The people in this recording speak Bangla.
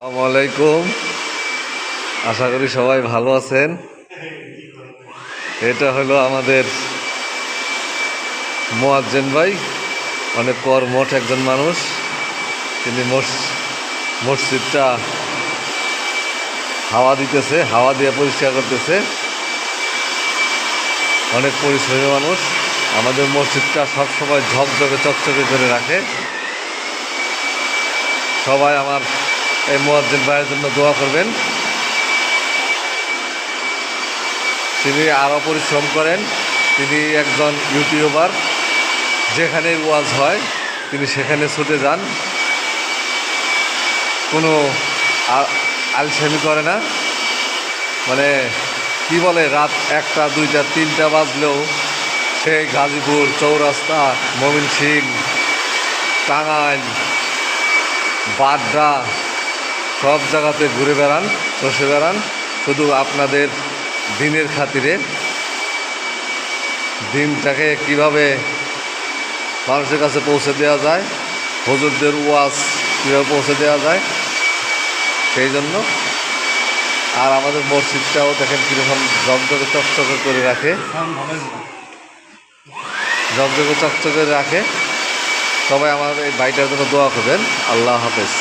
আসসালামু আলাইকুম। আশা করি সবাই ভালো আছেন। এটা হলো আমাদের মুয়াজ্জিন ভাই, অনেক কর্মঠ একজন মানুষ। তিনি মসজিদটা হাওয়া দিতেছে, হাওয়া দিয়ে পরিষ্কার করতেছে। অনেক পরিশ্রমী মানুষ। আমাদের মসজিদটা সবসময় ঝকঝকে চকচকে করে রাখে। সবাই আমার এই মুয়াজ্জিন ভাইয়ের জন্য দোয়া করবেন। তিনি আরও পরিশ্রম করেন। তিনি একজন ইউটিউবার। যেখানে ওয়াজ হয় তিনি সেখানে ছুটে যান, কোনো আলসেমি করে না। মানে কি বলে, রাত 1টা 2টা 3টা বাজলেও সেই গাজীপুর, চৌরাস্তা, ময়মনসিংহ, টাঙ্গাইল, বাড্ডা সব জায়গাতে ঘুরে বেড়ান, চষে বেড়ান, শুধু আপনাদের দিনের খাতিরে। দিনটাকে কিভাবে মানুষের কাছে পৌঁছে দেওয়া যায়, হুজুরদের ওয়াজ কীভাবে পৌঁছে দেওয়া যায় সেই জন্য। আর আমাদের মসজিদটাও দেখেন কীরকম ঝকঝকে চকচকে করে রাখে, ঝকঝকে চকচকে রাখে। সবাই আমার এই ভাইটার জন্য দোয়া করবেন। আল্লাহ হাফেজ।